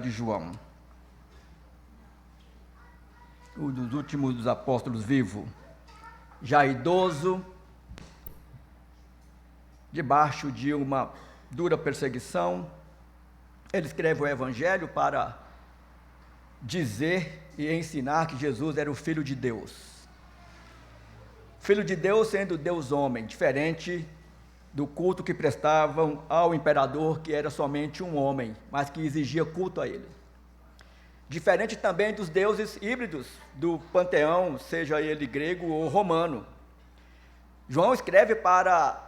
de João, um dos últimos dos apóstolos vivo, já idoso, debaixo de uma dura perseguição. Ele escreve o Evangelho para dizer e ensinar que Jesus era o Filho de Deus. Filho de Deus sendo Deus homem, diferente do culto que prestavam ao imperador, que era somente um homem, mas que exigia culto a ele. Diferente também dos deuses híbridos do panteão, seja ele grego ou romano. João escreve para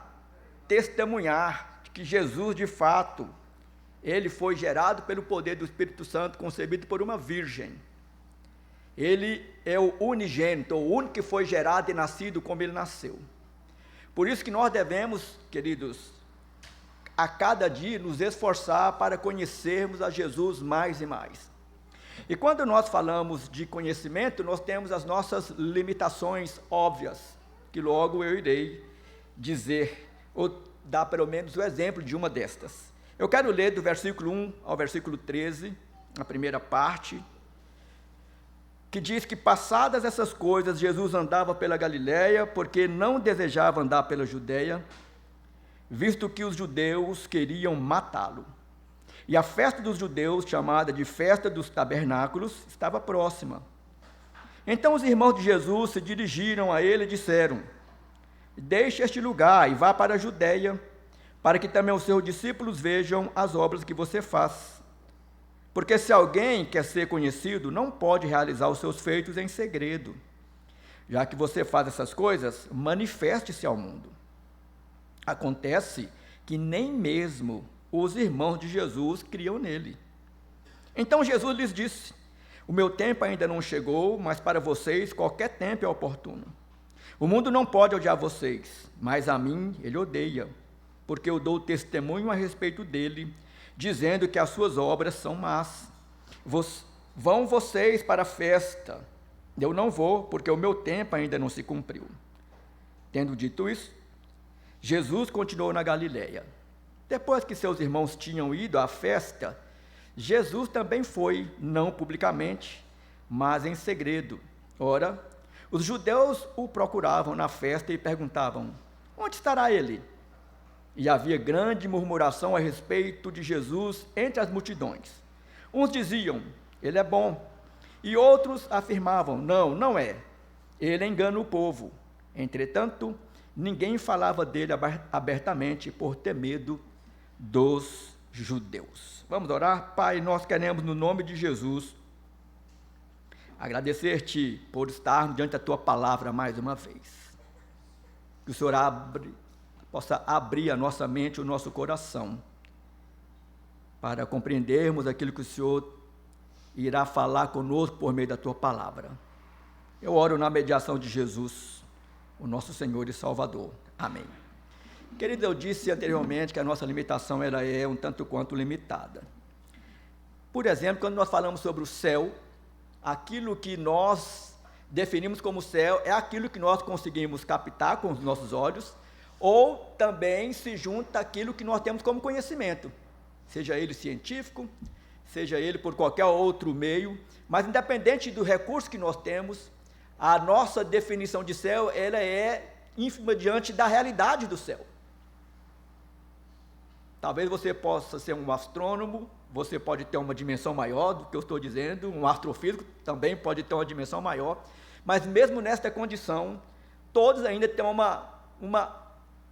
testemunhar que Jesus, de fato, ele foi gerado pelo poder do Espírito Santo, concebido por uma virgem. Ele é o unigênito, o único que foi gerado e nascido como ele nasceu. Por isso que nós devemos, queridos, a cada dia nos esforçar para conhecermos a Jesus mais e mais. E quando nós falamos de conhecimento, nós temos as nossas limitações óbvias, que logo eu irei dizer, ou dar pelo menos o exemplo de uma destas. Eu quero ler do versículo 1 ao versículo 13, a primeira parte, que diz que passadas essas coisas, Jesus andava pela Galiléia, porque não desejava andar pela Judeia, visto que os judeus queriam matá-lo. E a festa dos judeus, chamada de festa dos tabernáculos, estava próxima. Então os irmãos de Jesus se dirigiram a ele e disseram: deixe este lugar e vá para a Judeia, para que também os seus discípulos vejam as obras que você faz. Porque se alguém quer ser conhecido, não pode realizar os seus feitos em segredo. Já que você faz essas coisas, manifeste-se ao mundo. Acontece que nem mesmo os irmãos de Jesus criam nele. Então Jesus lhes disse: o meu tempo ainda não chegou, mas para vocês qualquer tempo é oportuno. O mundo não pode odiar vocês, mas a mim ele odeia, porque eu dou testemunho a respeito dele, dizendo que as suas obras são más. Vão vocês para a festa, eu não vou, porque o meu tempo ainda não se cumpriu. Tendo dito isso, Jesus continuou na Galiléia. Depois que seus irmãos tinham ido à festa, Jesus também foi, não publicamente, mas em segredo. Ora, os judeus o procuravam na festa e perguntavam: onde estará ele? E havia grande murmuração a respeito de Jesus entre as multidões. Uns diziam: ele é bom. E outros afirmavam: não, não é. Ele engana o povo. Entretanto, ninguém falava dele abertamente por ter medo dos judeus. Vamos orar? Pai, nós queremos, no nome de Jesus, agradecer-te por estarmos diante da tua palavra mais uma vez. Que o Senhor possa abrir a nossa mente, o nosso coração, para compreendermos aquilo que o Senhor irá falar conosco por meio da tua palavra. Eu oro na mediação de Jesus, o nosso Senhor e Salvador. Amém. Querido, eu disse anteriormente que a nossa limitação ela é um tanto quanto limitada. Por exemplo, quando nós falamos sobre o céu, aquilo que nós definimos como céu é aquilo que nós conseguimos captar com os nossos olhos, ou também se junta aquilo que nós temos como conhecimento, seja ele científico, seja ele por qualquer outro meio, mas independente do recurso que nós temos, a nossa definição de céu, ela é ínfima diante da realidade do céu. Talvez você possa ser um astrônomo, você pode ter uma dimensão maior do que eu estou dizendo, um astrofísico também pode ter uma dimensão maior, mas mesmo nesta condição, todos ainda têm uma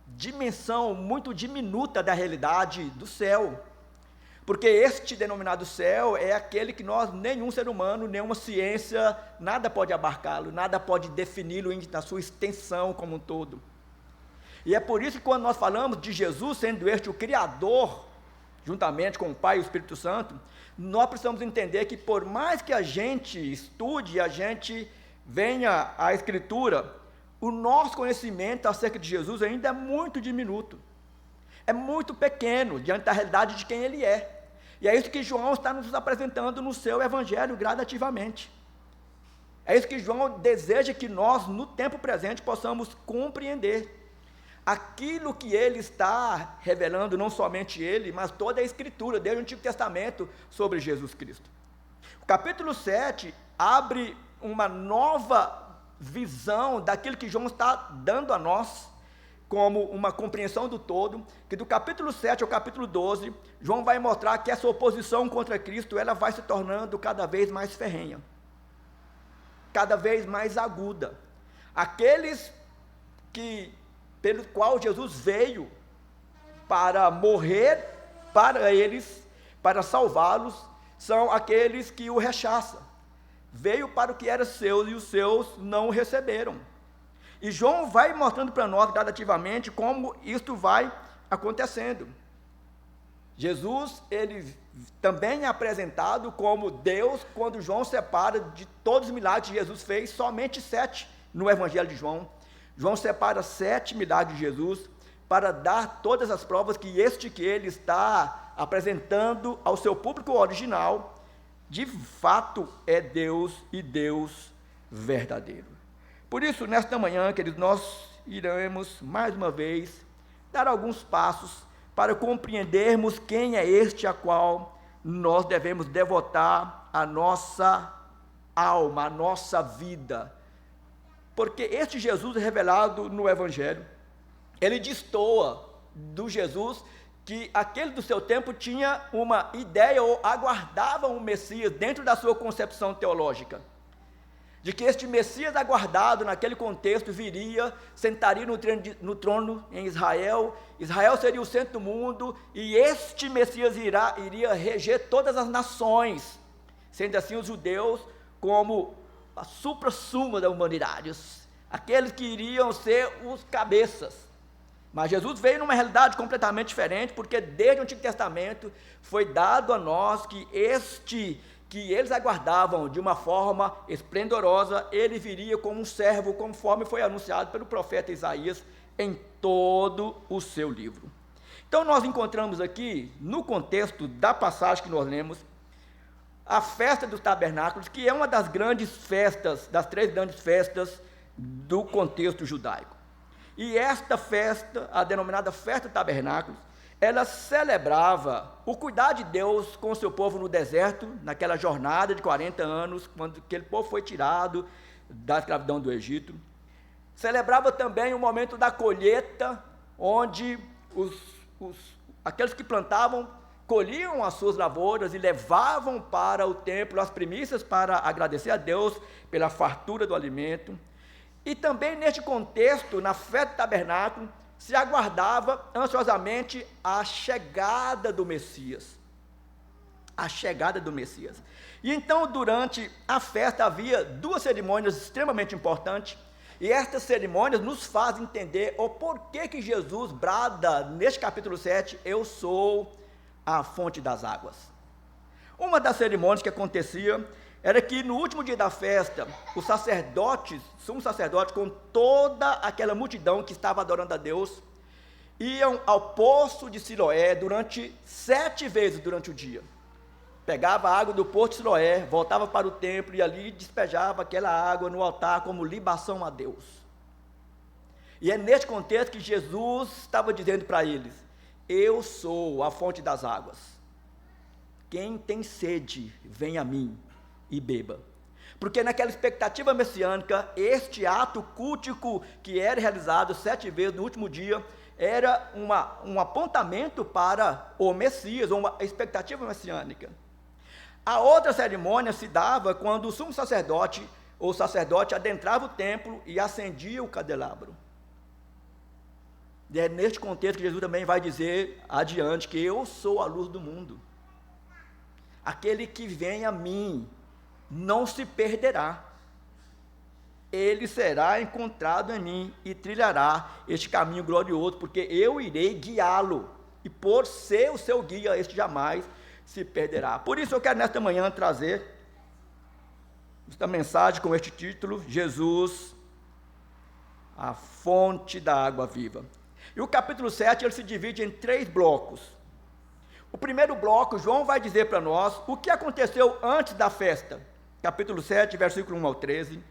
dimensão muito diminuta da realidade do céu, porque este denominado céu é aquele que nenhum ser humano, nenhuma ciência, nada pode abarcá-lo, nada pode defini-lo na sua extensão como um todo. E é por isso que quando nós falamos de Jesus sendo este o Criador, juntamente com o Pai e o Espírito Santo, nós precisamos entender que por mais que a gente estude, a gente venha à Escritura, o nosso conhecimento acerca de Jesus ainda é muito diminuto, é muito pequeno diante da realidade de quem Ele é. E é isso que João está nos apresentando no seu Evangelho gradativamente. É isso que João deseja que nós, no tempo presente, possamos compreender. aquilo que ele está revelando, não somente ele, mas toda a Escritura, desde o Antigo Testamento, sobre Jesus Cristo. O capítulo 7 abre uma nova visão daquilo que João está dando a nós, como uma compreensão do todo, que do capítulo 7 ao capítulo 12, João vai mostrar que essa oposição contra Cristo, ela vai se tornando cada vez mais ferrenha, cada vez mais aguda. Aqueles pelo qual Jesus veio para morrer para eles, para salvá-los, são aqueles que o rechaçam. Veio para o que era seu e os seus não o receberam. E João vai mostrando para nós gradativamente como isto vai acontecendo. Jesus, ele também é apresentado como Deus, quando João separa de todos os milagres que Jesus fez, somente 7 no Evangelho de João. João separa 7 milagres de Jesus para dar todas as provas que que ele está apresentando ao seu público original, de fato é Deus e Deus verdadeiro. Por isso, nesta manhã, queridos, nós iremos, mais uma vez, dar alguns passos para compreendermos quem é este a qual nós devemos devotar a nossa alma, a nossa vida. Porque este Jesus revelado no Evangelho, ele destoa do Jesus que aquele do seu tempo tinha uma ideia ou aguardava um Messias dentro da sua concepção teológica, de que este Messias aguardado naquele contexto viria, sentaria no trono em Israel, Israel seria o centro do mundo, e este Messias iria reger todas as nações, sendo assim os judeus como a supra-suma da humanidade, aqueles que iriam ser os cabeças. Mas Jesus veio numa realidade completamente diferente, porque desde o Antigo Testamento foi dado a nós que que eles aguardavam de uma forma esplendorosa, ele viria como um servo, conforme foi anunciado pelo profeta Isaías em todo o seu livro. Então nós encontramos aqui, no contexto da passagem que nós lemos, a festa dos tabernáculos, que é uma das grandes festas, das 3 grandes festas do contexto judaico. E esta festa, a denominada festa do tabernáculos, ela celebrava o cuidado de Deus com o seu povo no deserto, naquela jornada de 40 anos, quando aquele povo foi tirado da escravidão do Egito. Celebrava também o momento da colheita, onde aqueles que plantavam colhiam as suas lavouras e levavam para o templo as primícias para agradecer a Deus pela fartura do alimento. E também neste contexto, na festa do tabernáculo, se aguardava ansiosamente a chegada do Messias. A chegada do Messias. E então, durante a festa, havia 2 cerimônias extremamente importantes, e estas cerimônias nos fazem entender o porquê que Jesus brada, neste capítulo 7, eu sou a fonte das águas. Uma das cerimônias que acontecia era que no último dia da festa, os sacerdotes, sumo sacerdote, com toda aquela multidão que estava adorando a Deus, iam ao poço de Siloé 7 vezes durante o dia. Pegava a água do poço de Siloé, voltava para o templo e ali despejava aquela água no altar como libação a Deus. E é neste contexto que Jesus estava dizendo para eles: eu sou a fonte das águas. Quem tem sede, vem a mim e beba. Porque naquela expectativa messiânica, este ato cultico que era realizado 7 vezes no último dia, era um apontamento para o Messias, uma expectativa messiânica. A outra cerimônia se dava quando o sumo sacerdote, ou sacerdote, adentrava o templo e acendia o candelabro. E é neste contexto que Jesus também vai dizer adiante que eu sou a luz do mundo. Aquele que vem a mim não se perderá, ele será encontrado em mim e trilhará este caminho glorioso, porque eu irei guiá-lo, e por ser o seu guia, este jamais se perderá. Por isso eu quero nesta manhã trazer esta mensagem com este título: Jesus, a fonte da água viva. E o capítulo 7, ele se divide em 3 blocos. O primeiro bloco, João vai dizer para nós o que aconteceu antes da festa. Capítulo 7, versículo 1 ao 13.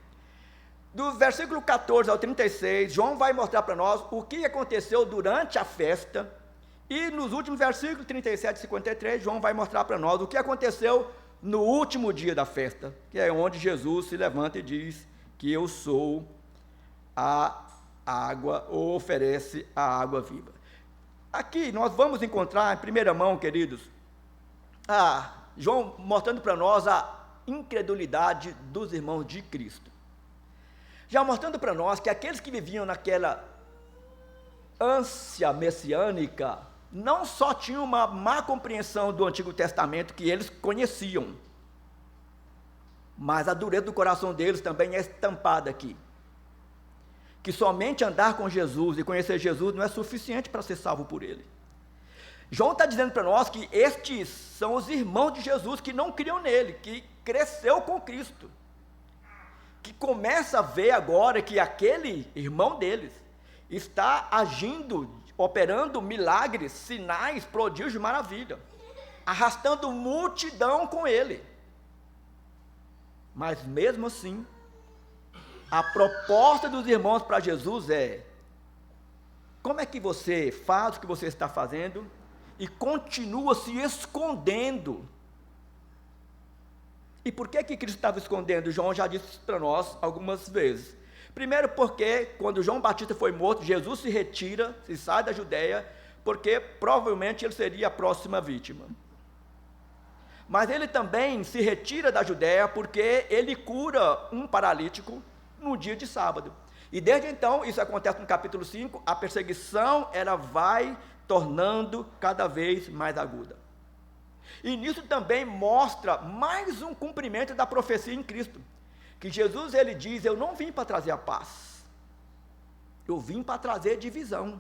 Do versículo 14 ao 36, João vai mostrar para nós o que aconteceu durante a festa, e nos últimos versículos 37 e 53, João vai mostrar para nós o que aconteceu no último dia da festa, que é onde Jesus se levanta e diz que eu sou a água, ou oferece a água viva. Aqui nós vamos encontrar em primeira mão, queridos, João mostrando para nós a incredulidade dos irmãos de Cristo. Já mostrando para nós que aqueles que viviam naquela ânsia messiânica, não só tinham uma má compreensão do Antigo Testamento que eles conheciam, mas a dureza do coração deles também é estampada aqui. Que somente andar com Jesus e conhecer Jesus não é suficiente para ser salvo por Ele. João está dizendo para nós que estes são os irmãos de Jesus que não criam nele, que cresceu com Cristo, que começa a ver agora que aquele irmão deles está agindo, operando milagres, sinais, prodígios de maravilha, arrastando multidão com ele. Mas mesmo assim, a proposta dos irmãos para Jesus é: como é que você faz o que você está fazendo e continua se escondendo? E por que Cristo estava escondendo? João já disse para nós algumas vezes. Primeiro porque, quando João Batista foi morto, Jesus se retira, se sai da Judeia, porque provavelmente ele seria a próxima vítima. Mas ele também se retira da Judeia porque ele cura um paralítico no dia de sábado. E desde então, isso acontece no capítulo 5, a perseguição ela vai tornando cada vez mais aguda. E nisso também mostra mais um cumprimento da profecia em Cristo, que Jesus ele diz: eu não vim para trazer a paz, eu vim para trazer divisão,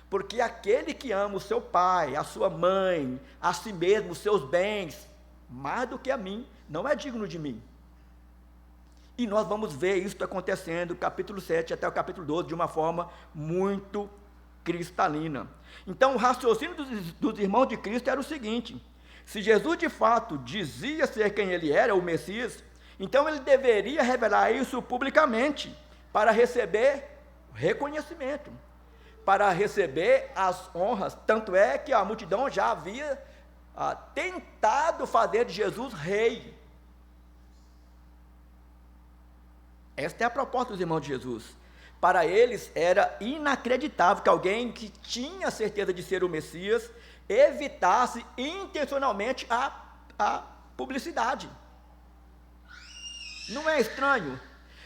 porque aquele que ama o seu pai, a sua mãe, a si mesmo, os seus bens, mais do que a mim, não é digno de mim. E nós vamos ver isso acontecendo do capítulo 7 até o capítulo 12, de uma forma muito cristalina. Então o raciocínio dos irmãos de Cristo era o seguinte: se Jesus de fato dizia ser quem ele era, o Messias, então ele deveria revelar isso publicamente, para receber reconhecimento, para receber as honras. Tanto é que a multidão já havia tentado fazer de Jesus rei. Esta é a proposta dos irmãos de Jesus. Para eles era inacreditável que alguém que tinha certeza de ser o Messias evitasse intencionalmente a publicidade. Não é estranho?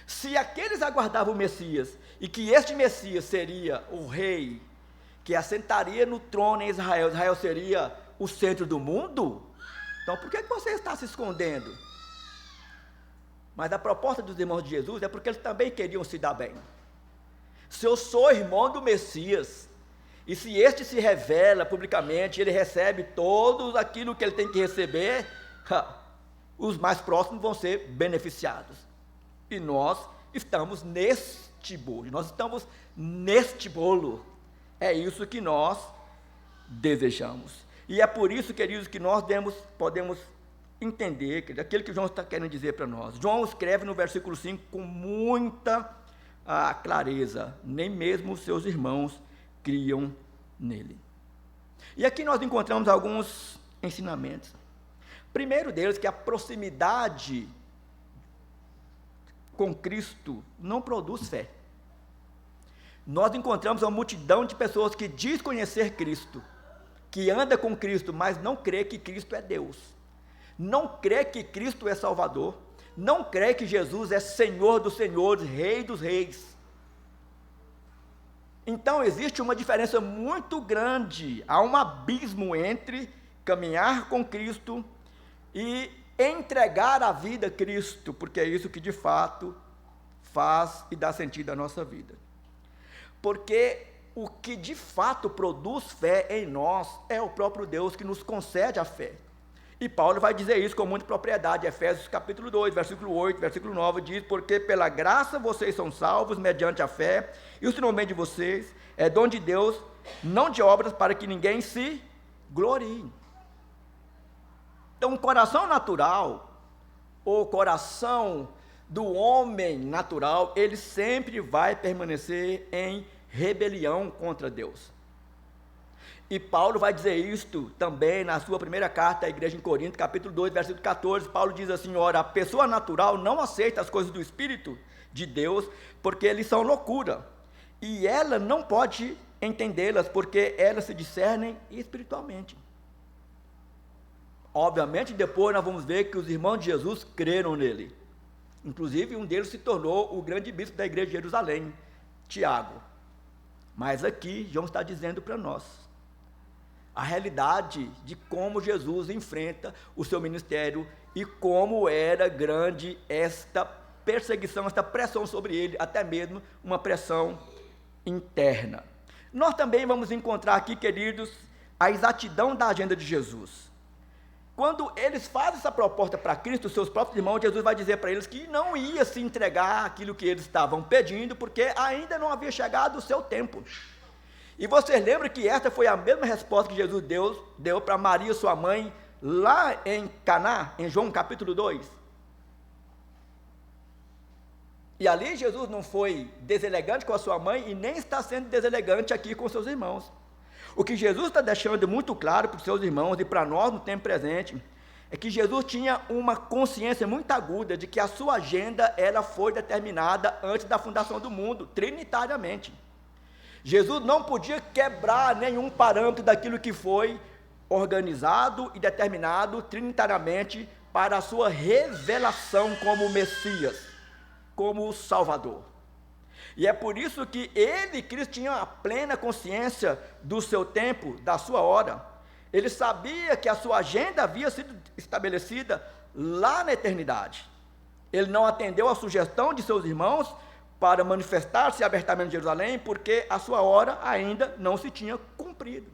Se aqueles aguardavam o Messias, e que este Messias seria o rei, que assentaria no trono em Israel, Israel seria o centro do mundo, então por que você está se escondendo? Mas a proposta dos irmãos de Jesus é porque eles também queriam se dar bem. Se eu sou irmão do Messias, e se este se revela publicamente, ele recebe todo aquilo que ele tem que receber, os mais próximos vão ser beneficiados. E nós estamos neste bolo, É isso que nós desejamos. E é por isso, queridos, que nós podemos entender aquilo que João está querendo dizer para nós. João escreve no versículo 5 com muita clareza: nem mesmo os seus irmãos criam nele. E aqui nós encontramos alguns ensinamentos. Primeiro deles, que a proximidade com Cristo não produz fé. Nós encontramos uma multidão de pessoas que diz conhecer Cristo, que anda com Cristo, mas não crê que Cristo é Deus, não crê que Cristo é Salvador, não crê que Jesus é Senhor dos senhores, Rei dos reis. Então existe uma diferença muito grande, há um abismo entre caminhar com Cristo e entregar a vida a Cristo, porque é isso que de fato faz e dá sentido à nossa vida. Porque o que de fato produz fé em nós é o próprio Deus que nos concede a fé. E Paulo vai dizer isso com muita propriedade. Efésios capítulo 2, versículo 8, versículo 9 diz: porque pela graça vocês são salvos mediante a fé, e o não vem de vocês, é dom de Deus, não de obras, para que ninguém se glorie. Então, um coração natural, ou coração do homem natural, ele sempre vai permanecer em rebelião contra Deus. E Paulo vai dizer isto também na sua primeira carta à igreja em Corinto, capítulo 2, versículo 14, Paulo diz assim: ora, a pessoa natural não aceita as coisas do Espírito de Deus, porque eles são loucura, e ela não pode entendê-las, porque elas se discernem espiritualmente. Obviamente, depois nós vamos ver que os irmãos de Jesus creram nele. Inclusive, um deles se tornou o grande bispo da igreja de Jerusalém, Tiago. Mas aqui, João está dizendo para nós a realidade de como Jesus enfrenta o seu ministério e como era grande esta perseguição, esta pressão sobre ele, até mesmo uma pressão interna. Nós também vamos encontrar aqui, queridos, a exatidão da agenda de Jesus. Quando eles fazem essa proposta para Cristo, seus próprios irmãos, Jesus vai dizer para eles que não ia se entregar aquilo que eles estavam pedindo, porque ainda não havia chegado o seu tempo. E vocês lembram que esta foi a mesma resposta que Jesus deu para Maria, sua mãe, lá em Caná, em João capítulo 2. E ali Jesus não foi deselegante com a sua mãe e nem está sendo deselegante aqui com seus irmãos. O que Jesus está deixando muito claro para os seus irmãos e para nós no tempo presente, é que Jesus tinha uma consciência muito aguda de que a sua agenda ela foi determinada antes da fundação do mundo, trinitariamente. Jesus não podia quebrar nenhum parâmetro daquilo que foi organizado e determinado trinitariamente para a sua revelação como Messias, como o Salvador. E é por isso que ele, Cristo, tinha a plena consciência do seu tempo, da sua hora. Ele sabia que a sua agenda havia sido estabelecida lá na eternidade. Ele não atendeu à sugestão de seus irmãos para manifestar-se abertamente em Jerusalém, porque a sua hora ainda não se tinha cumprido.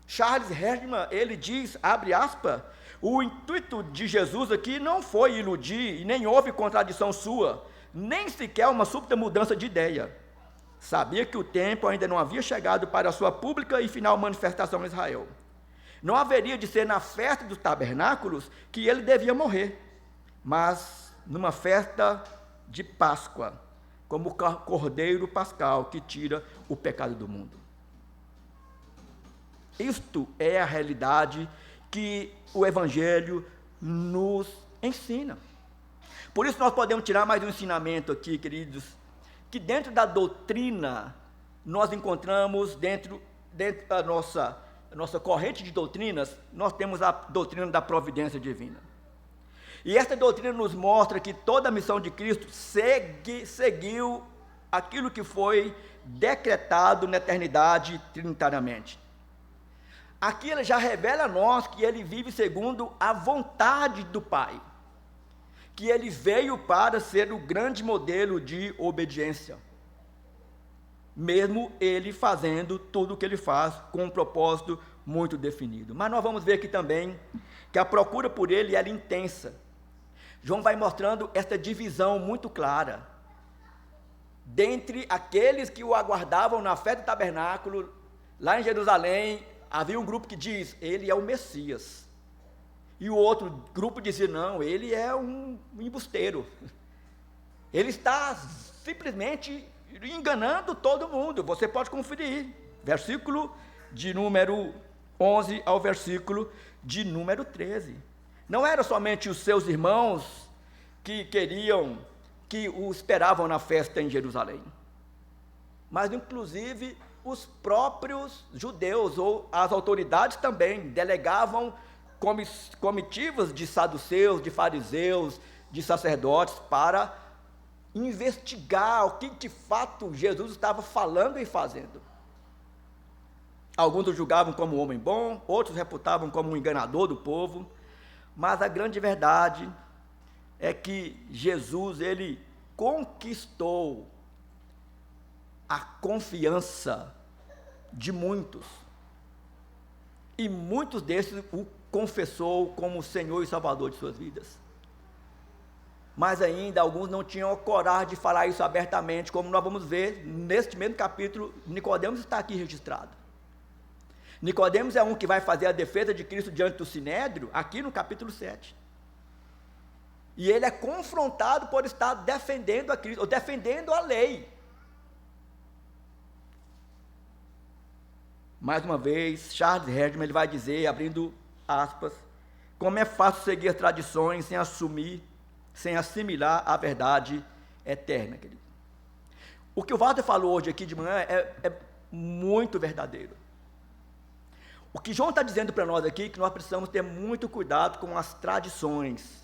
Charles Herman, ele diz, abre aspas, o intuito de Jesus aqui não foi iludir, e nem houve contradição sua, nem sequer uma súbita mudança de ideia. Sabia que o tempo ainda não havia chegado para a sua pública e final manifestação em Israel. Não haveria de ser na festa dos tabernáculos que ele devia morrer, mas numa festa de Páscoa, como o cordeiro pascal que tira o pecado do mundo. Isto é a realidade que o Evangelho nos ensina. Por isso nós podemos tirar mais um ensinamento aqui, queridos, que dentro da doutrina, nós encontramos, dentro da nossa corrente de doutrinas, nós temos a doutrina da providência divina. E esta doutrina nos mostra que toda a missão de Cristo seguiu aquilo que foi decretado na eternidade trinitariamente. Aqui ele já revela a nós que ele vive segundo a vontade do Pai, que ele veio para ser o grande modelo de obediência, mesmo ele fazendo tudo o que ele faz com um propósito muito definido. Mas nós vamos ver aqui também que a procura por ele era intensa. João vai mostrando esta divisão muito clara, dentre aqueles que o aguardavam na festa do tabernáculo, lá em Jerusalém, havia um grupo que diz, ele é o Messias. E o outro grupo dizia, não, ele é um embusteiro. Ele está simplesmente enganando todo mundo. Você pode conferir. Versículo de número 11 ao versículo de número 13. Não eram somente os seus irmãos que o esperavam na festa em Jerusalém, mas inclusive os próprios judeus, ou as autoridades também, delegavam comitivas de saduceus, de fariseus, de sacerdotes, para investigar o que de fato Jesus estava falando e fazendo. Alguns o julgavam como um homem bom, outros reputavam como um enganador do povo, mas a grande verdade é que Jesus, ele conquistou a confiança de muitos, e muitos desses o confessou como Senhor e Salvador de suas vidas. Mas ainda alguns não tinham a coragem de falar isso abertamente, como nós vamos ver neste mesmo capítulo. Nicodemos está aqui registrado. Nicodemos é um que vai fazer a defesa de Cristo diante do Sinédrio, aqui no capítulo 7. E ele é confrontado por estar defendendo a Cristo, ou defendendo a lei. Mais uma vez, Charles Herdman, ele vai dizer, abrindo aspas, como é fácil seguir tradições sem assimilar a verdade eterna, querido. O que o Walter falou hoje aqui de manhã é muito verdadeiro. O que João está dizendo para nós aqui é que nós precisamos ter muito cuidado com as tradições.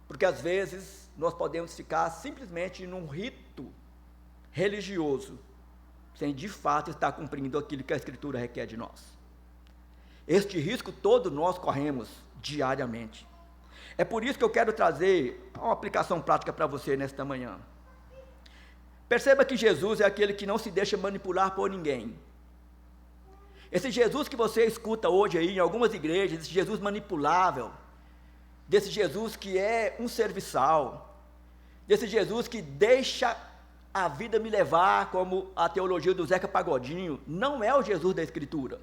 Porque às vezes nós podemos ficar simplesmente num rito religioso, sem de fato estar cumprindo aquilo que a Escritura requer de nós. Este risco todo nós corremos diariamente. É por isso que eu quero trazer uma aplicação prática para você nesta manhã. Perceba que Jesus é aquele que não se deixa manipular por ninguém. Esse Jesus que você escuta hoje aí em algumas igrejas, esse Jesus manipulável, desse Jesus que é um serviçal, desse Jesus que deixa a vida me levar, como a teologia do Zeca Pagodinho, não é o Jesus da Escritura.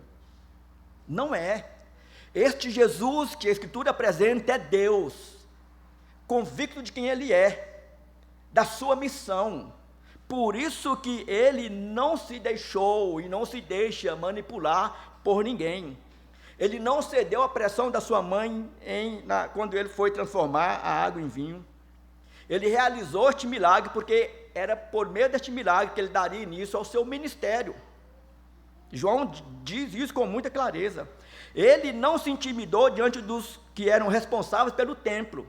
Não é. Este Jesus que a Escritura apresenta é Deus, convicto de quem Ele é, da sua missão. Por isso que Ele não se deixou e não se deixa manipular por ninguém. Ele não cedeu à pressão da sua mãe quando ele foi transformar a água em vinho. Ele realizou este milagre porque era por meio deste milagre que ele daria início ao seu ministério. João diz isso com muita clareza. Ele não se intimidou diante dos que eram responsáveis pelo templo.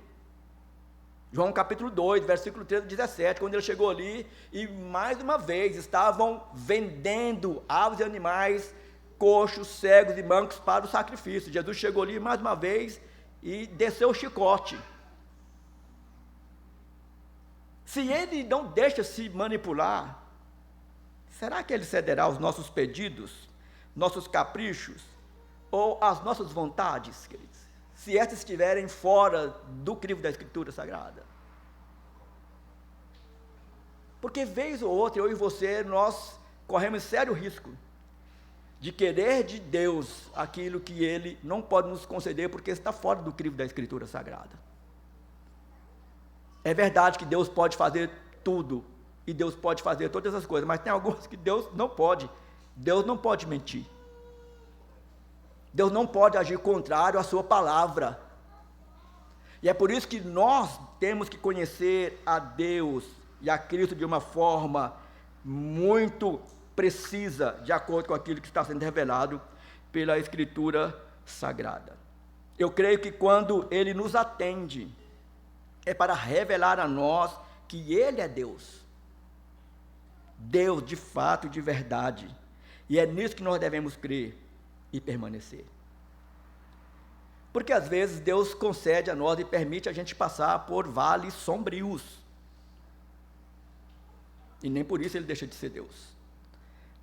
João capítulo 2, versículo 13 a 17, quando ele chegou ali, e mais uma vez estavam vendendo aves e animais, coxos, cegos e mancos para o sacrifício. Jesus chegou ali mais uma vez e desceu o chicote. Se ele não deixa se manipular, será que ele cederá aos nossos pedidos, nossos caprichos, ou às nossas vontades, queridos? Se estas estiverem fora do crivo da Escritura Sagrada. Porque vez ou outra, eu e você, nós corremos sério risco de querer de Deus aquilo que Ele não pode nos conceder, porque está fora do crivo da Escritura Sagrada. É verdade que Deus pode fazer tudo, e Deus pode fazer todas as coisas, mas tem algumas que Deus não pode. Deus não pode mentir. Deus não pode agir contrário à sua palavra. E é por isso que nós temos que conhecer a Deus e a Cristo de uma forma muito precisa, de acordo com aquilo que está sendo revelado pela Escritura Sagrada. Eu creio que quando Ele nos atende, é para revelar a nós que Ele é Deus. Deus de fato e de verdade. E é nisso que nós devemos crer e permanecer. Porque às vezes Deus concede a nós e permite a gente passar por vales sombrios. E nem por isso Ele deixa de ser Deus.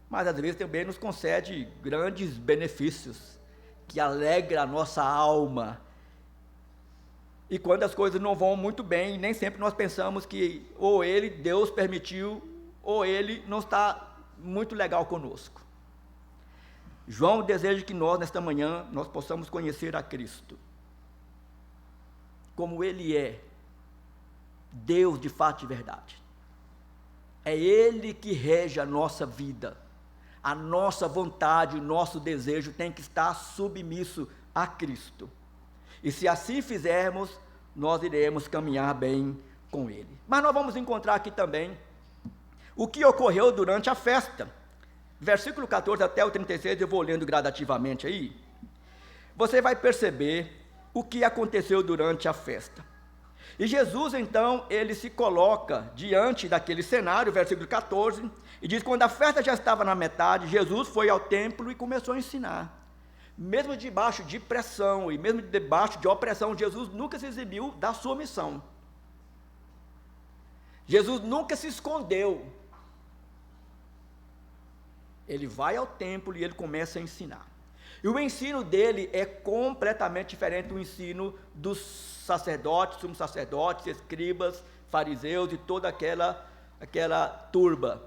Mas às vezes também nos concede grandes benefícios, que alegra a nossa alma. E quando as coisas não vão muito bem, nem sempre nós pensamos que ou Deus permitiu, ou Ele não está muito legal conosco. João deseja que nós, nesta manhã, nós possamos conhecer a Cristo, como Ele é, Deus de fato e verdade. É Ele que rege a nossa vida, a nossa vontade, o nosso desejo tem que estar submisso a Cristo. E se assim fizermos, nós iremos caminhar bem com Ele. Mas nós vamos encontrar aqui também o que ocorreu durante a festa. Versículo 14 até o 36, eu vou lendo gradativamente aí. Você vai perceber o que aconteceu durante a festa. E Jesus, então, ele se coloca diante daquele cenário, versículo 14, e diz: quando a festa já estava na metade, Jesus foi ao templo e começou a ensinar. Mesmo debaixo de pressão e mesmo debaixo de opressão, Jesus nunca se exibiu da sua missão. Jesus nunca se escondeu. Ele vai ao templo e ele começa a ensinar. E o ensino dele é completamente diferente do ensino dos sacerdotes, sumos sacerdotes, escribas, fariseus e toda aquela turba.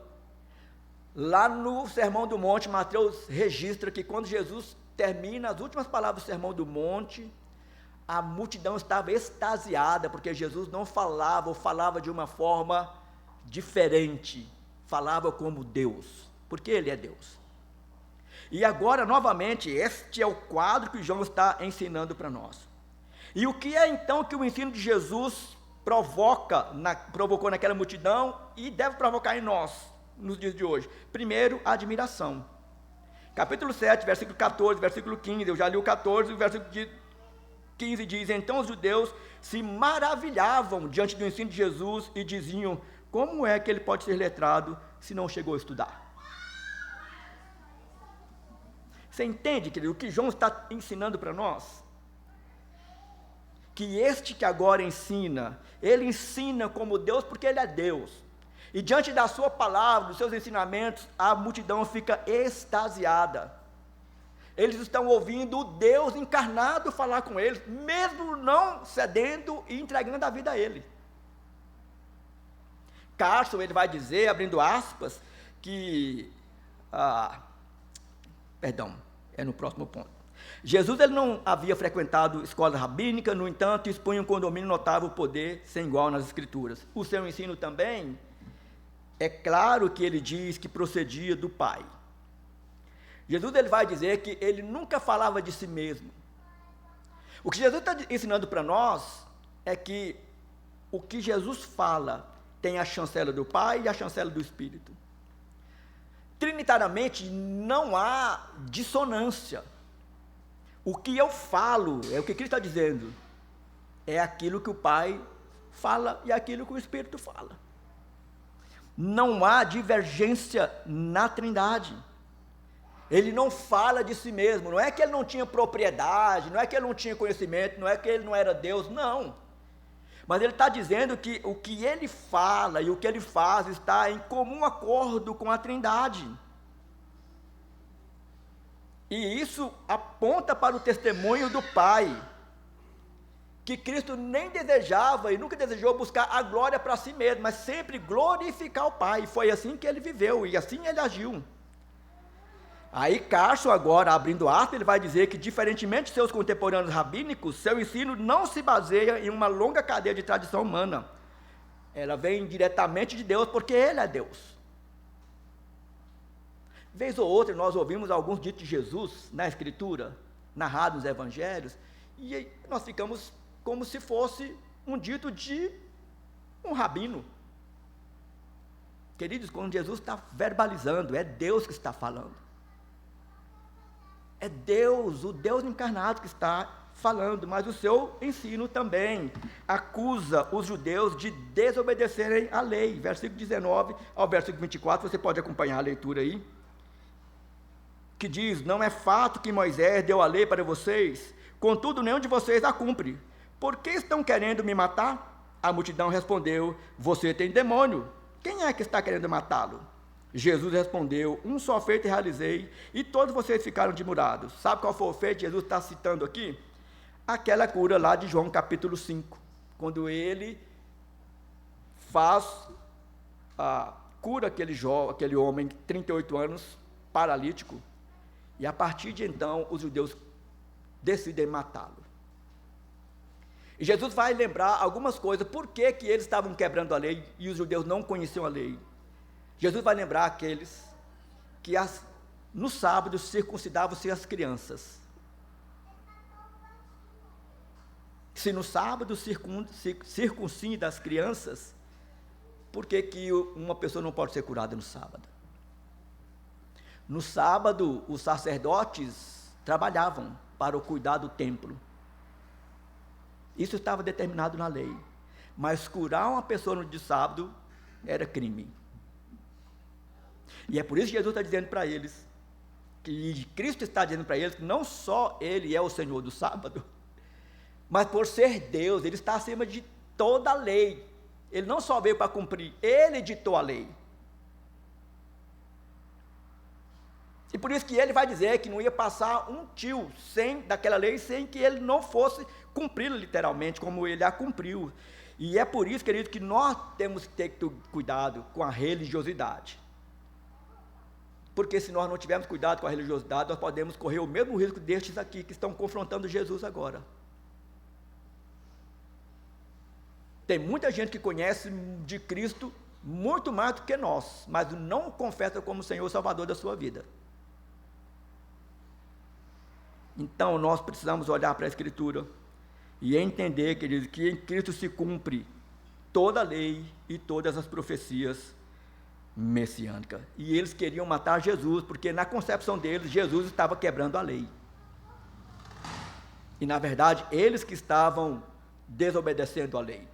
Lá no Sermão do Monte, Mateus registra que quando Jesus termina as últimas palavras do Sermão do Monte, a multidão estava extasiada, porque Jesus não falava, ou falava de uma forma diferente, falava como Deus, porque Ele é Deus. E agora, novamente, este é o quadro que João está ensinando para nós. E o que é então que o ensino de Jesus provocou naquela multidão e deve provocar em nós, nos dias de hoje? Primeiro, a admiração. Capítulo 7, versículo 14, versículo 15, eu já li o 14, o versículo 15 diz: então os judeus se maravilhavam diante do ensino de Jesus e diziam: como é que ele pode ser letrado se não chegou a estudar? Você entende, querido, o que João está ensinando para nós? Que este que agora ensina, ele ensina como Deus porque ele é Deus. E diante da sua palavra, dos seus ensinamentos, a multidão fica extasiada. Eles estão ouvindo o Deus encarnado falar com eles, mesmo não cedendo e entregando a vida a Ele. Carson, ele vai dizer, abrindo aspas, que... é no próximo ponto. Jesus ele não havia frequentado escola rabínica, no entanto, expunha um condomínio notável poder sem igual nas Escrituras. O seu ensino também, é claro que ele diz que procedia do Pai. Jesus ele vai dizer que ele nunca falava de si mesmo. O que Jesus está ensinando para nós é que o que Jesus fala tem a chancela do Pai e a chancela do Espírito. Trinitariamente não há dissonância. O que eu falo, é o que Cristo está dizendo, é aquilo que o Pai fala e aquilo que o Espírito fala. Não há divergência na Trindade. Ele não fala de si mesmo, não é que ele não tinha propriedade, não é que ele não tinha conhecimento, não é que ele não era Deus, não. Mas ele está dizendo que o que ele fala e o que ele faz está em comum acordo com a Trindade. E isso aponta para o testemunho do Pai, que Cristo nem desejava e nunca desejou buscar a glória para si mesmo, mas sempre glorificar o Pai. E foi assim que ele viveu e assim ele agiu. Aí Carson, agora abrindo aspas, ele vai dizer que, diferentemente de seus contemporâneos rabínicos, seu ensino não se baseia em uma longa cadeia de tradição humana. Ela vem diretamente de Deus, porque Ele é Deus. Vez ou outra, nós ouvimos alguns ditos de Jesus na Escritura, narrados nos Evangelhos, e nós ficamos como se fosse um dito de um rabino. Queridos, quando Jesus está verbalizando, é Deus que está falando. É Deus, o Deus encarnado que está falando, mas o seu ensino também acusa os judeus de desobedecerem à lei. Versículo 19 ao versículo 24, você pode acompanhar a leitura aí, que diz: não é fato que Moisés deu a lei para vocês, contudo nenhum de vocês a cumpre. Por que estão querendo me matar? A multidão respondeu: você tem demônio, quem é que está querendo matá-lo? Jesus respondeu: um só feito realizei, e todos vocês ficaram admirados. Sabe qual foi o feito que Jesus está citando aqui? Aquela cura lá de João capítulo 5, quando ele cura aquele homem, 38 anos, paralítico, e a partir de então os judeus decidem matá-lo. E Jesus vai lembrar algumas coisas, por que eles estavam quebrando a lei e os judeus não conheciam a lei. Jesus vai lembrar aqueles que no sábado circuncidavam-se as crianças. Se no sábado circuncida as crianças, por que uma pessoa não pode ser curada no sábado? No sábado, os sacerdotes trabalhavam para o cuidar do templo. Isso estava determinado na lei. Mas curar uma pessoa no dia de sábado era crime. E é por isso que Jesus está dizendo para eles, que Cristo está dizendo para eles, que não só Ele é o Senhor do sábado, mas por ser Deus, Ele está acima de toda a lei. Ele não só veio para cumprir, Ele ditou a lei. E por isso que Ele vai dizer que não ia passar um tio daquela lei, sem que Ele não fosse cumpri-la literalmente, como Ele a cumpriu. E é por isso, querido, que nós temos que ter cuidado com a religiosidade. Porque se nós não tivermos cuidado com a religiosidade, nós podemos correr o mesmo risco destes aqui, que estão confrontando Jesus agora. Tem muita gente que conhece de Cristo muito mais do que nós, mas não confessa como Senhor e Salvador da sua vida. Então, nós precisamos olhar para a Escritura e entender, queridos, que em Cristo se cumpre toda a lei e todas as profecias messiânicas. E eles queriam matar Jesus, porque na concepção deles, Jesus estava quebrando a lei. E, na verdade, eles que estavam desobedecendo a lei.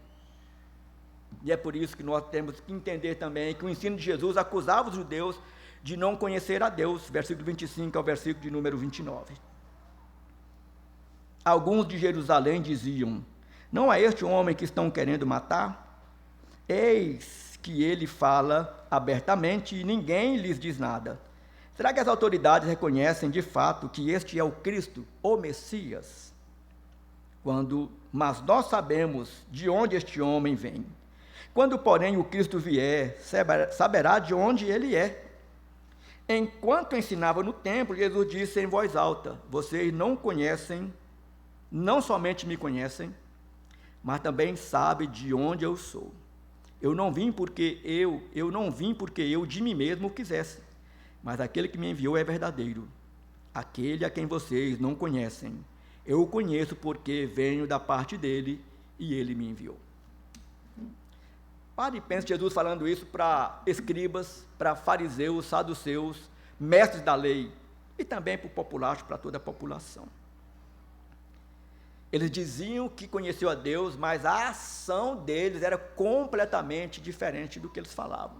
E é por isso que nós temos que entender também que o ensino de Jesus acusava os judeus de não conhecer a Deus, versículo 25 ao versículo de número 29. Alguns de Jerusalém diziam: não é este o homem que estão querendo matar? Eis que ele fala abertamente e ninguém lhes diz nada. Será que as autoridades reconhecem de fato que este é o Cristo, o Messias? Mas nós sabemos de onde este homem vem. Quando, porém, o Cristo vier, saberá de onde ele é. Enquanto ensinava no templo, Jesus disse em voz alta: vocês não conhecem, não somente me conhecem, mas também sabem de onde eu sou. Eu não vim porque eu de mim mesmo quisesse, mas aquele que me enviou é verdadeiro, aquele a quem vocês não conhecem. Eu o conheço porque venho da parte dele e ele me enviou. Pare e pense Jesus falando isso para escribas, para fariseus, saduceus, mestres da lei, e também para o populacho, para toda a população. Eles diziam que conheciam a Deus, mas a ação deles era completamente diferente do que eles falavam.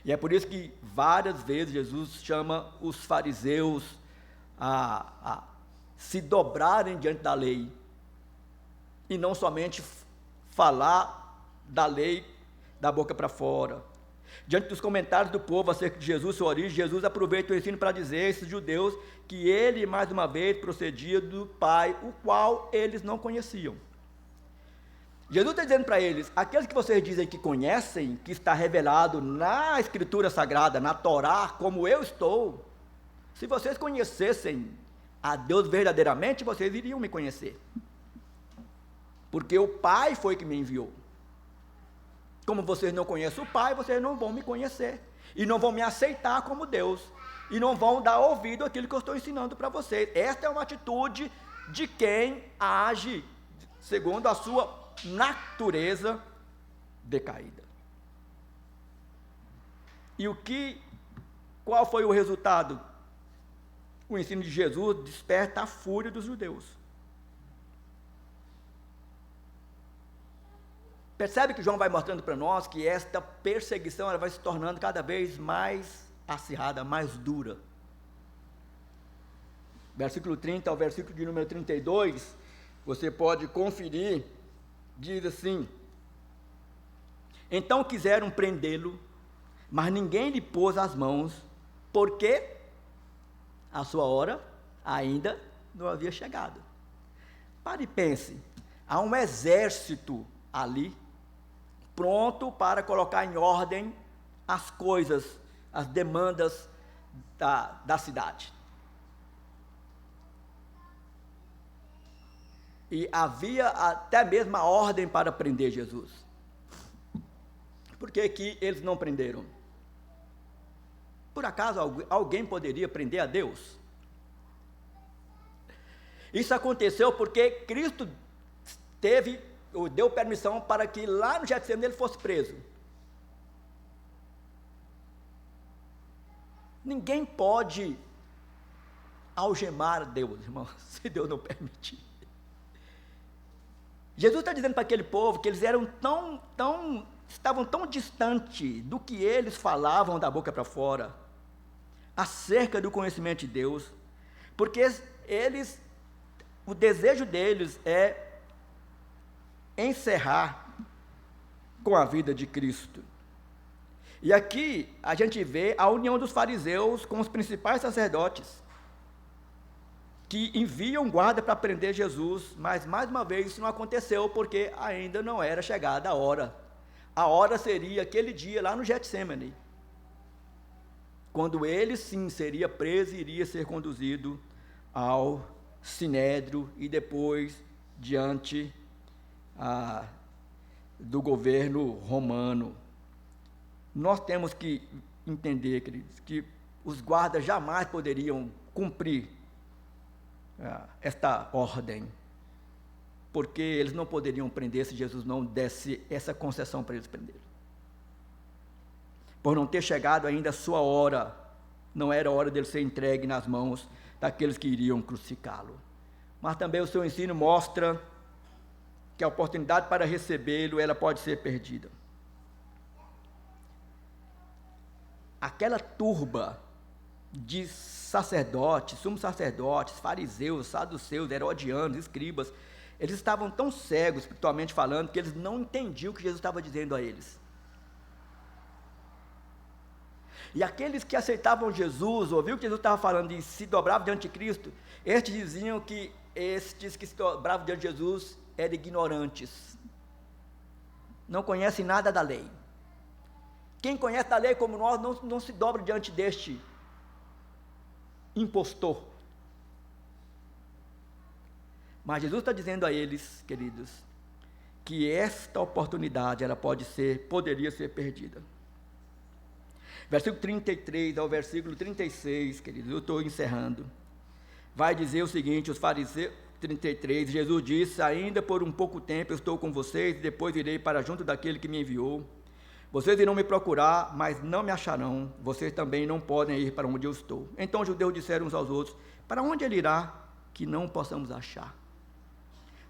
E é por isso que várias vezes Jesus chama os fariseus a se dobrarem diante da lei, e não somente falar da lei da boca para fora. Diante dos comentários do povo acerca de Jesus, sua origem, Jesus aproveita o ensino para dizer a esses judeus que ele, mais uma vez, procedia do Pai, o qual eles não conheciam. Jesus está dizendo para eles: aqueles que vocês dizem que conhecem, que está revelado na Escritura Sagrada, na Torá, como eu estou, se vocês conhecessem a Deus verdadeiramente, vocês iriam me conhecer. Porque o Pai foi que me enviou. Como vocês não conhecem o Pai, vocês não vão me conhecer. E não vão me aceitar como Deus. E não vão dar ouvido àquilo que eu estou ensinando para vocês. Esta é uma atitude de quem age segundo a sua natureza decaída. E qual foi o resultado? O ensino de Jesus desperta a fúria dos judeus. Percebe que João vai mostrando para nós que esta perseguição ela vai se tornando cada vez mais acirrada, mais dura. Versículo 30 ao versículo de número 32, você pode conferir, diz assim: então quiseram prendê-lo, mas ninguém lhe pôs as mãos, porque a sua hora ainda não havia chegado. Pare e pense, há um exército ali, pronto para colocar em ordem as coisas, as demandas da cidade. E havia até mesmo a ordem para prender Jesus. Por que eles não prenderam? Por acaso alguém poderia prender a Deus? Isso aconteceu porque Cristo deu permissão para que lá no Getsemane ele fosse preso. Ninguém pode algemar Deus, irmão, se Deus não permitir. Jesus está dizendo para aquele povo que eles eram estavam tão distantes do que eles falavam da boca para fora, acerca do conhecimento de Deus, porque o desejo deles é encerrar com a vida de Cristo. E aqui a gente vê a união dos fariseus com os principais sacerdotes, que enviam guarda para prender Jesus, mas mais uma vez isso não aconteceu, porque ainda não era chegada a hora. A hora seria aquele dia lá no Getsemane, quando ele sim seria preso e iria ser conduzido ao Sinédrio e depois diante do governo romano. Nós temos que entender, queridos, que os guardas jamais poderiam cumprir esta ordem, porque eles não poderiam prender se Jesus não desse essa concessão para eles prenderem. Por não ter chegado ainda a sua hora, não era hora dele ser entregue nas mãos daqueles que iriam crucificá-lo. Mas também o seu ensino mostra que a oportunidade para recebê-lo, ela pode ser perdida. Aquela turba de sacerdotes, sumos sacerdotes, fariseus, saduceus, herodianos, escribas, eles estavam tão cegos, espiritualmente falando, que eles não entendiam o que Jesus estava dizendo a eles. E aqueles que aceitavam Jesus, ouviam que Jesus estava falando e se dobravam diante de Cristo, estes diziam que estes que se dobravam diante de Jesus eram ignorantes, não conhecem nada da lei. Quem conhece da lei como nós não se dobra diante deste impostor. Mas Jesus está dizendo a eles, queridos, que esta oportunidade ela poderia ser perdida. Versículo 33 ao versículo 36, queridos, eu estou encerrando. Vai dizer o seguinte, os fariseus, 33, Jesus disse: ainda por um pouco tempo eu estou com vocês, e depois irei para junto daquele que me enviou. Vocês irão me procurar, mas não me acharão. Vocês também não podem ir para onde eu estou. Então os judeus disseram uns aos outros: para onde ele irá, que não possamos achar?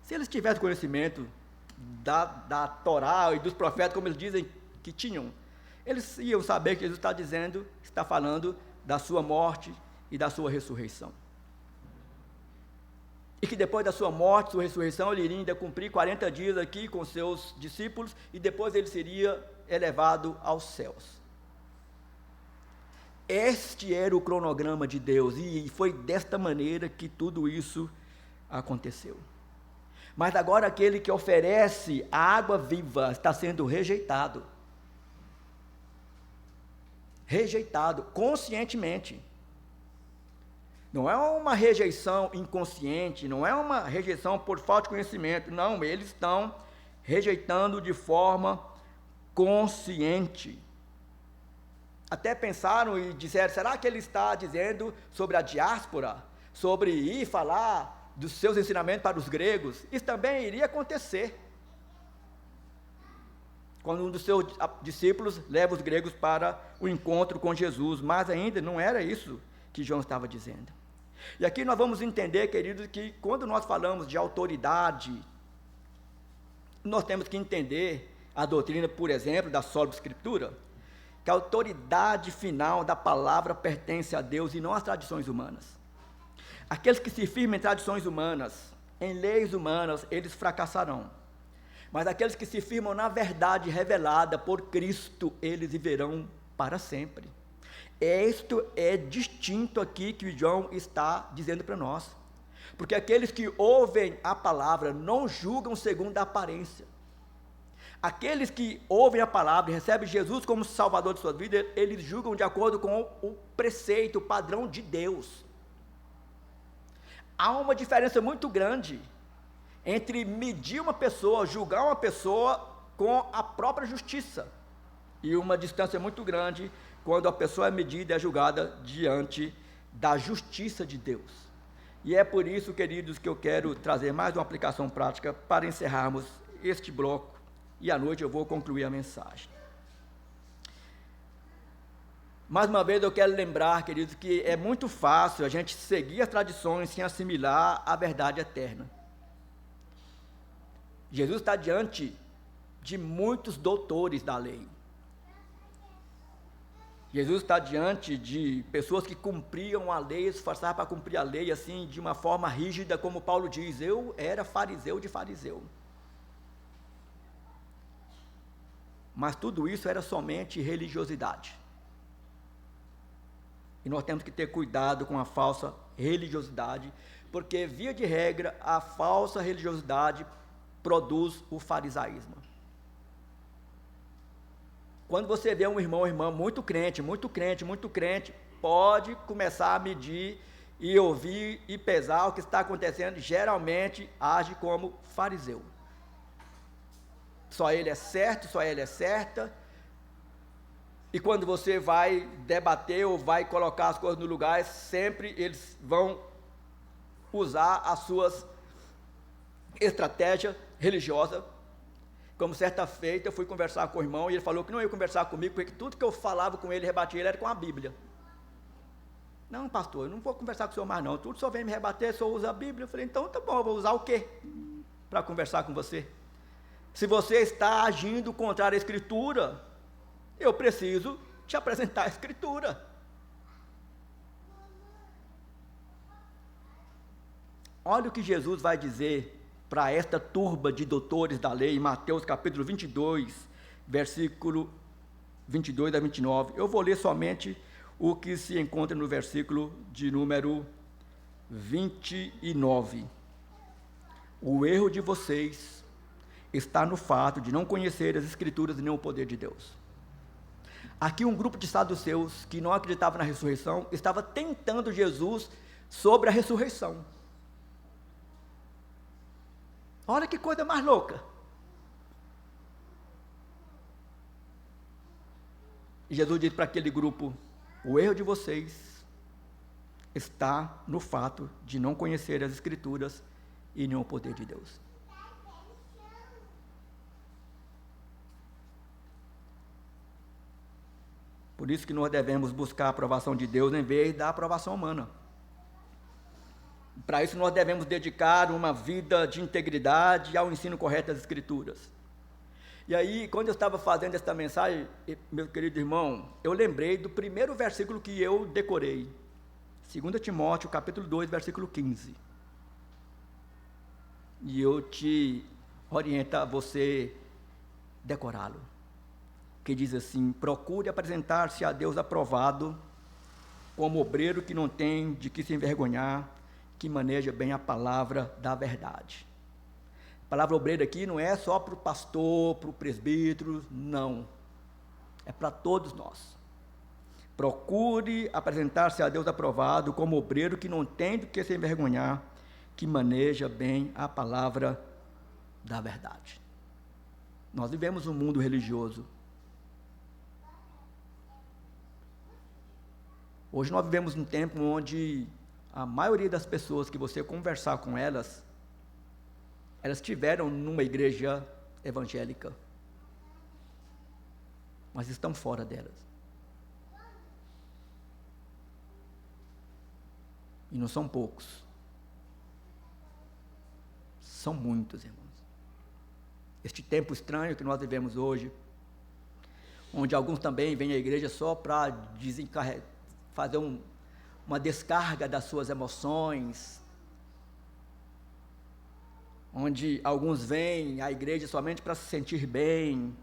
Se eles tivessem conhecimento da Torá e dos profetas, como eles dizem que tinham, eles iam saber que Jesus está falando da sua morte e da sua ressurreição. E que depois da sua morte, sua ressurreição, ele iria ainda cumprir 40 dias aqui com seus discípulos, e depois ele seria elevado aos céus. Este era o cronograma de Deus, e foi desta maneira que tudo isso aconteceu. Mas agora aquele que oferece a água viva está sendo rejeitado. Rejeitado conscientemente. Não é uma rejeição inconsciente, não é uma rejeição por falta de conhecimento, não, eles estão rejeitando de forma consciente. Até pensaram e disseram: será que ele está dizendo sobre a diáspora, sobre ir falar dos seus ensinamentos para os gregos? Isso também iria acontecer, quando um dos seus discípulos leva os gregos para o encontro com Jesus, mas ainda não era isso que João estava dizendo. E aqui nós vamos entender, queridos, que quando nós falamos de autoridade, nós temos que entender a doutrina, por exemplo, da sola escritura, que a autoridade final da palavra pertence a Deus e não às tradições humanas. Aqueles que se firmam em tradições humanas, em leis humanas, eles fracassarão. Mas aqueles que se firmam na verdade revelada por Cristo, eles viverão para sempre. Isto é distinto aqui que o João está dizendo para nós. Porque aqueles que ouvem a palavra não julgam segundo a aparência. Aqueles que ouvem a palavra e recebem Jesus como Salvador de sua vida, eles julgam de acordo com o preceito, o padrão de Deus. Há uma diferença muito grande entre medir uma pessoa, julgar uma pessoa com a própria justiça, e uma distância muito grande quando a pessoa é medida e é julgada diante da justiça de Deus. E é por isso, queridos, que eu quero trazer mais uma aplicação prática para encerrarmos este bloco, e à noite eu vou concluir a mensagem. Mais uma vez eu quero lembrar, queridos, que é muito fácil a gente seguir as tradições sem assimilar a verdade eterna. Jesus está diante de muitos doutores da lei. Jesus está diante de pessoas que cumpriam a lei, se esforçavam para cumprir a lei assim, de uma forma rígida, como Paulo diz: eu era fariseu de fariseu. Mas tudo isso era somente religiosidade. E nós temos que ter cuidado com a falsa religiosidade, porque, via de regra, a falsa religiosidade produz o farisaísmo. Quando você vê um irmão ou irmã muito crente, pode começar a medir e ouvir e pesar o que está acontecendo, geralmente age como fariseu. só Ele é certo, só Ele é certa. E quando você vai debater ou vai colocar as coisas no lugar, sempre eles vão usar as suas estratégias religiosas. Como certa feita eu fui conversar com o irmão e ele falou que não ia conversar comigo, porque tudo que eu falava com ele, rebatia ele, era com a Bíblia. Não, pastor, eu não vou conversar com o senhor mais não, tudo só vem me rebater, só usa a Bíblia. Eu falei, então tá bom, eu vou usar o quê para conversar com você? Se você está agindo contra a Escritura, eu preciso te apresentar a Escritura. Olha o que Jesus vai dizer para esta turba de doutores da lei, em Mateus capítulo 22, versículo 22 a 29. Eu vou ler somente o que se encontra no versículo de número 29. O erro de vocês está no fato de não conhecer as Escrituras e nem o poder de Deus. Aqui um grupo de saduceus que não acreditava na ressurreição estava tentando Jesus sobre a ressurreição. Olha que coisa mais louca. E Jesus disse para aquele grupo: o erro de vocês está no fato de não conhecer as Escrituras e nem o poder de Deus. Por isso que nós devemos buscar a aprovação de Deus em vez da aprovação humana. Para isso nós devemos dedicar uma vida de integridade ao ensino correto das Escrituras. E aí, quando eu estava fazendo esta mensagem, meu querido irmão, eu lembrei do primeiro versículo que eu decorei. 2 Timóteo, capítulo 2, versículo 15. E eu te oriento a você decorá-lo. Que diz assim: procure apresentar-se a Deus aprovado, como obreiro que não tem de que se envergonhar, que maneja bem a palavra da verdade. A palavra obreiro aqui não é só para o pastor, para o presbítero, não. É para todos nós. Procure apresentar-se a Deus aprovado como obreiro que não tem do que se envergonhar, que maneja bem a palavra da verdade. Nós vivemos um mundo religioso. Hoje nós vivemos um tempo onde a maioria das pessoas que você conversar com elas estiveram numa igreja evangélica, mas estão fora delas. E não são poucos. São muitos, irmãos. Este tempo estranho que nós vivemos hoje, onde alguns também vêm à igreja só para fazer uma descarga das suas emoções, onde alguns vêm à igreja somente para se sentir bem.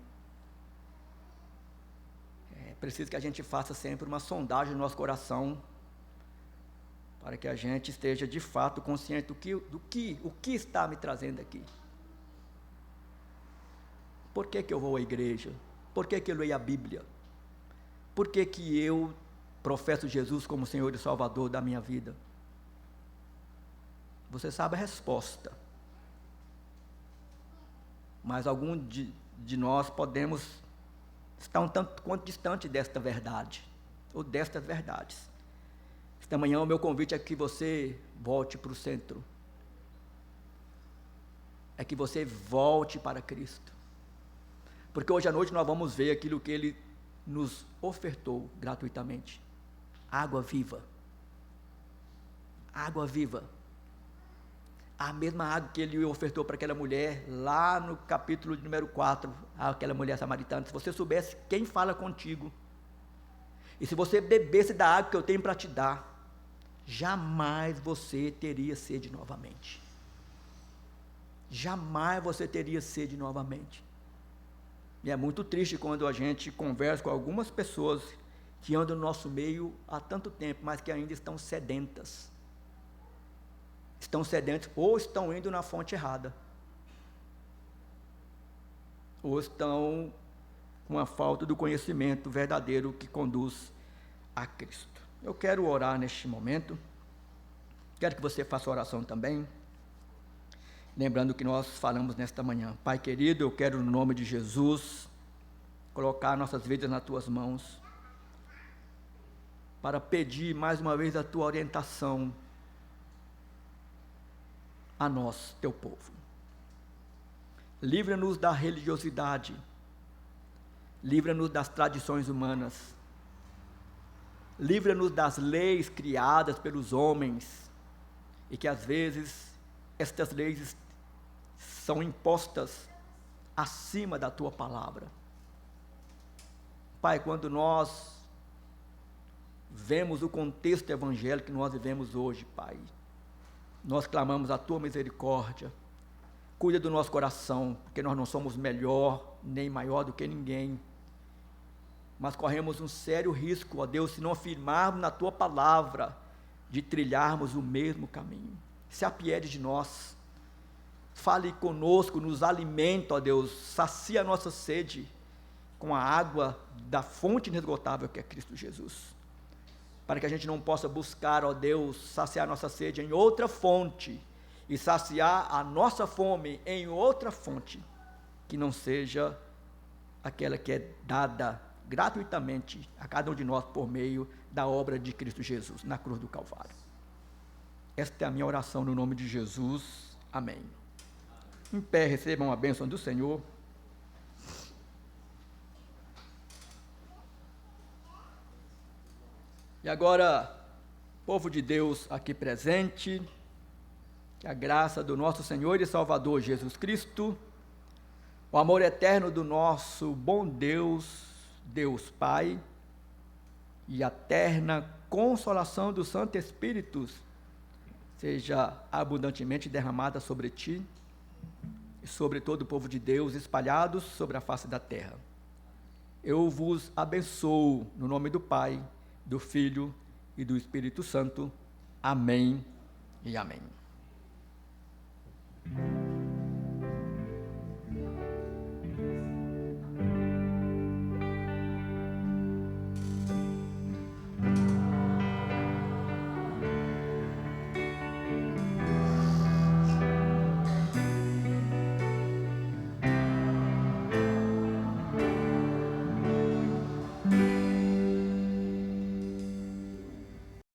É preciso que a gente faça sempre uma sondagem no nosso coração, para que a gente esteja de fato consciente do que está me trazendo aqui. Por que eu vou à igreja? Por que eu leio a Bíblia? Por que eu professo Jesus como Senhor e Salvador da minha vida? Você sabe a resposta. Mas algum de nós podemos estar um tanto quanto distante desta verdade, ou destas verdades. Esta manhã o meu convite é que você volte para o centro. É que você volte para Cristo. Porque hoje à noite nós vamos ver aquilo que Ele nos ofertou gratuitamente. Água viva. Água viva. A mesma água que Ele ofertou para aquela mulher, lá no capítulo de número 4, aquela mulher samaritana. Se você soubesse quem fala contigo, e se você bebesse da água que eu tenho para te dar, jamais você teria sede novamente. Jamais você teria sede novamente. E é muito triste quando a gente conversa com algumas pessoas que andam no nosso meio há tanto tempo, mas que ainda estão sedentas. Estão sedentos ou estão indo na fonte errada. Ou estão com a falta do conhecimento verdadeiro que conduz a Cristo. Eu quero orar neste momento. Quero que você faça oração também. lembrando que nós falamos nesta manhã. Pai querido, eu quero, no nome de Jesus, colocar nossas vidas nas tuas mãos, para pedir mais uma vez a tua orientação a nós, teu povo. Livra-nos da religiosidade, livra-nos das tradições humanas, livra-nos das leis criadas pelos homens, e que às vezes estas leis são impostas acima da tua palavra. Pai, quando nós vemos o contexto evangélico que nós vivemos hoje, Pai, nós clamamos a tua misericórdia. Cuida do nosso coração, porque nós não somos melhor nem maior do que ninguém, mas corremos um sério risco, ó Deus, se não afirmarmos na tua palavra, de trilharmos o mesmo caminho. Se apiede de nós, fale conosco, nos alimenta, ó Deus, sacia a nossa sede com a água da fonte inesgotável que é Cristo Jesus, para que a gente não possa buscar, ó Deus, saciar nossa sede em outra fonte, e saciar a nossa fome em outra fonte, que não seja aquela que é dada gratuitamente a cada um de nós por meio da obra de Cristo Jesus, na cruz do Calvário. Esta é a minha oração no nome de Jesus. Amém. Em pé, recebam a bênção do Senhor. E agora, povo de Deus aqui presente, que a graça do nosso Senhor e Salvador Jesus Cristo, o amor eterno do nosso bom Deus, Deus Pai, e a eterna consolação do Santo Espírito seja abundantemente derramada sobre ti e sobre todo o povo de Deus espalhados sobre a face da terra. Eu vos abençoo no nome do Pai, do Filho e do Espírito Santo. Amém e amém.